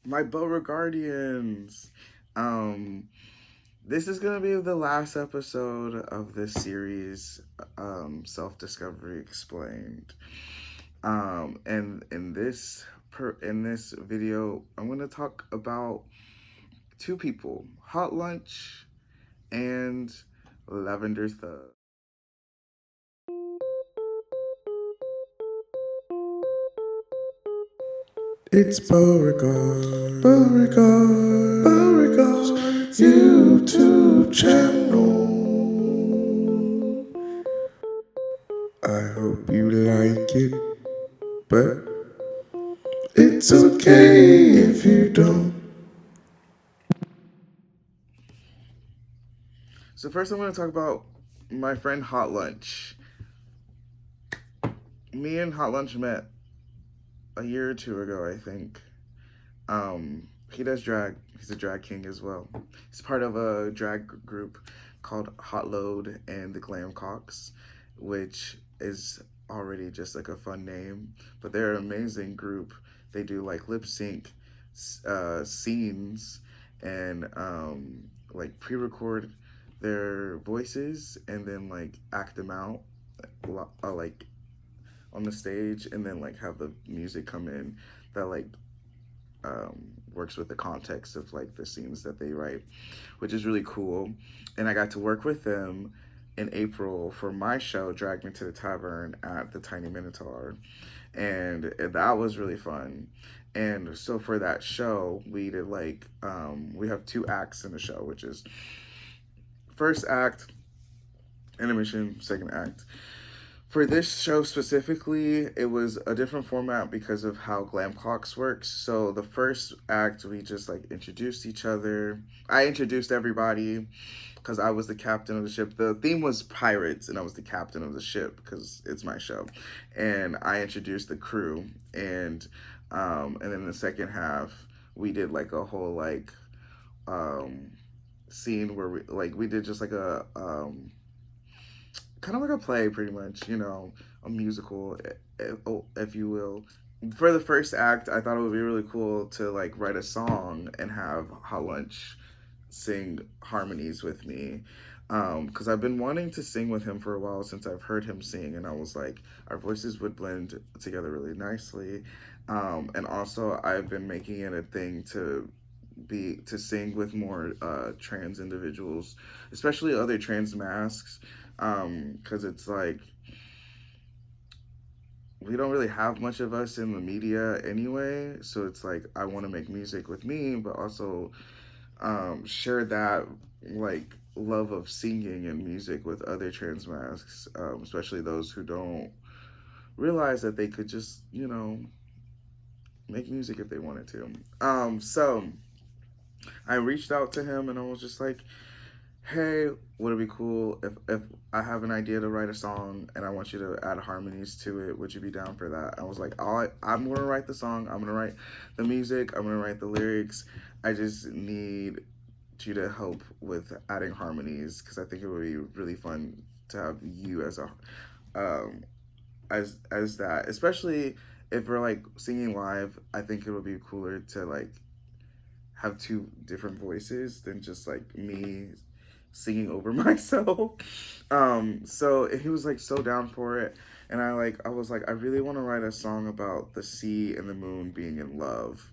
My Beauregardians. This is gonna be the last episode of this series, Self-Discovery Explained. And in this video, I'm gonna talk about two people: Hot Lunch and Lavender Thug. It's Beauregard's YouTube channel. I hope you like it, but it's okay if you don't. So first, I'm gonna talk about my friend Hot Lunch. Me and Hot Lunch met a year or two ago, I think. He does drag. He's a drag king as well. He's part of a drag group called Hot Load and the Glam Cocks, which is already just like a fun name. But they're an amazing group. They do like lip sync scenes and like pre-record their voices and then like act them out like on the stage and then like have the music come in that like works with the context of like the scenes that they write, which is really cool. And I got to work with them in April for my show, Drag Me to the Tavern at the Tiny Minotaur. And that was really fun. And so for that show, we did like, we have two acts in the show, which is first act, intermission, second act. For this show specifically, it was a different format because of how Glam Clocks works. So the first act, we just like introduced each other. I introduced everybody because I was the captain of the ship. The theme was pirates, and I was the captain of the ship because it's my show. And I introduced the crew, and then the second half, we did like a whole like um, scene where we did just like a kind of like a play, pretty much, a musical, if you will. For the first act, I thought it would be really cool to like write a song and have Hot Lunch sing harmonies with me. Because I've been wanting to sing with him for a while since I've heard him sing, and I was like, our voices would blend together really nicely. And also, I've been making it a thing to sing with more trans individuals, especially other trans masks, because it's like we don't really have much of us in the media anyway. So it's like I want to make music with me, but also share that like love of singing and music with other trans masks, especially those who don't realize that they could just make music if they wanted to. So I reached out to him and I was just like, hey, would it be cool if I have an idea to write a song and I want you to add harmonies to it? Would you be down for that? I was like, I'm going to write the song. I'm going to write the music. I'm going to write the lyrics. I just need you to help with adding harmonies because I think it would be really fun to have you as a as that, especially if we're like singing live. I think it would be cooler to like have two different voices than just like me singing over myself. So he was like so down for it, and I was like, I really want to write a song about the sea and the moon being in love.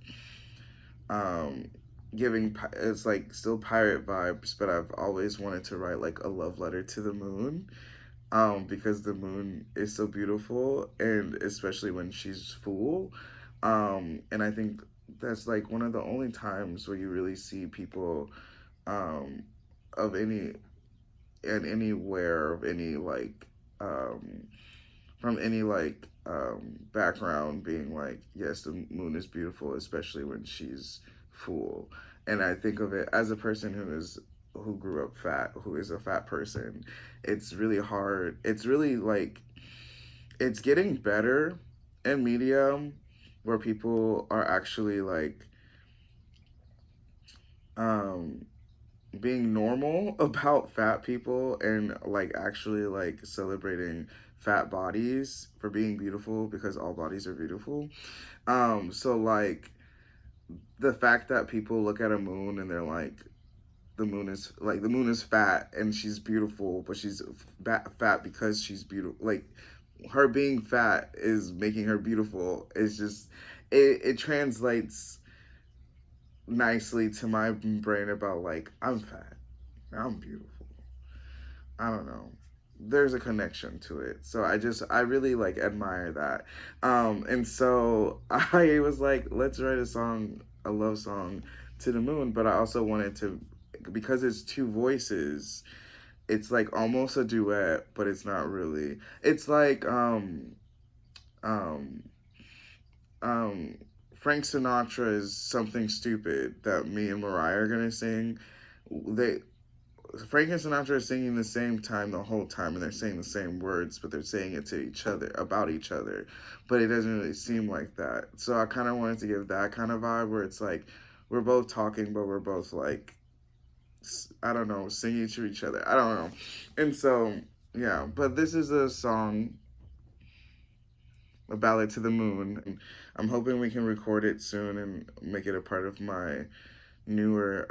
Um, giving it's like still pirate vibes, but I've always wanted to write like a love letter to the moon. Because the moon is so beautiful, and especially when she's full. And I think that's like one of the only times where you really see people um, of any and anywhere of any like from any like background being like, yes, the moon is beautiful, especially when she's full. And I think of it as a person who grew up fat, who is a fat person. It's really hard. It's really like it's getting better in media where people are actually like um being normal about fat people and like actually like celebrating fat bodies for being beautiful because all bodies are beautiful. So like the fact that people look at a moon and they're like, the moon is fat and she's beautiful, but she's fat because she's beautiful. Like her being fat is making her beautiful. It's just it translates nicely to my brain about like I'm fat, I'm beautiful. I don't know. There's a connection to it. So I really like admire that. And so I was like, let's write a love song to the moon, but I also wanted to because it's two voices, it's like almost a duet, but it's not really. It's like um um Frank Sinatra's Something Stupid that me and Mariah are gonna sing. They Frank and Sinatra are singing the same time the whole time, and they're saying the same words, but they're saying it to each other about each other. But it doesn't really seem like that. So I kind of wanted to give that kind of vibe where it's like we're both talking, but we're both like I don't know, singing to each other. I don't know, and so yeah. But this is a song, a ballad to the moon. I'm hoping we can record it soon and make it a part of my newer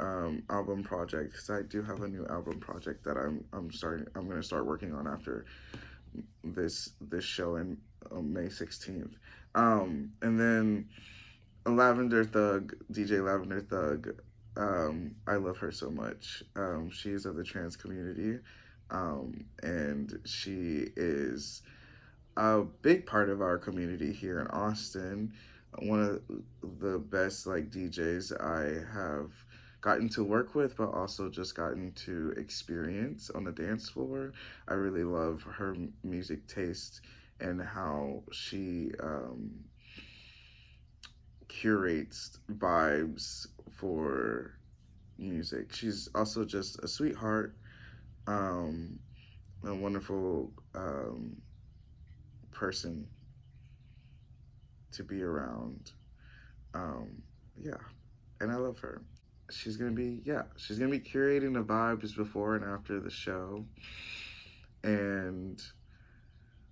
album project because I do have a new album project that I'm gonna start working on after this show in May 16th. And then Lavender Thug, DJ Lavender Thug. I love her so much. She is of the trans community, and she is a big part of our community here in Austin. One of the best like DJs I have gotten to work with, but also just gotten to experience on the dance floor. I really love her music taste and how she curates vibes for music. She's also just a sweetheart, um, a wonderful person to be around. Um, yeah, and I love her. She's gonna be curating the vibes before and after the show, and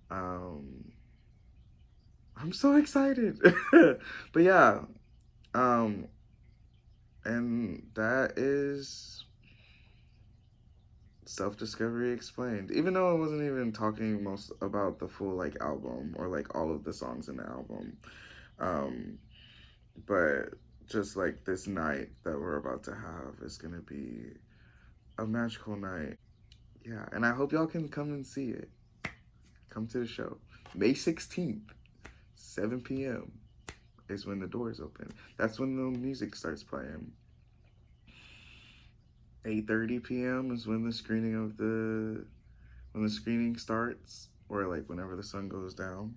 um, I'm so excited. But yeah, um, and that is Self Discovery Explained. Even though I wasn't even talking most about the full like album or like all of the songs in the album, um, but just like this night that we're about to have is gonna be a magical night. Yeah, and I hope y'all can come and see it. Come to the show. May 16th, 7 p.m. is when the doors open. That's when the music starts playing. 8:30 p.m. is when the screening starts, or like whenever the sun goes down.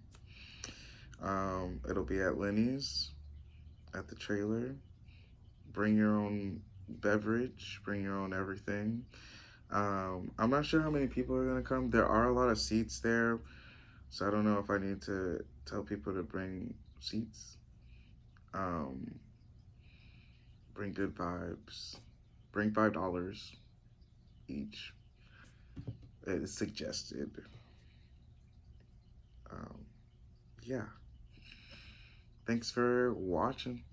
It'll be at Lenny's at the trailer. Bring your own beverage, bring your own everything. I'm not sure how many people are gonna come. There are a lot of seats there, so I don't know if I need to tell people to bring seats. Um, bring good vibes. Bring $5 each. It is suggested. Um, yeah. Thanks for watching.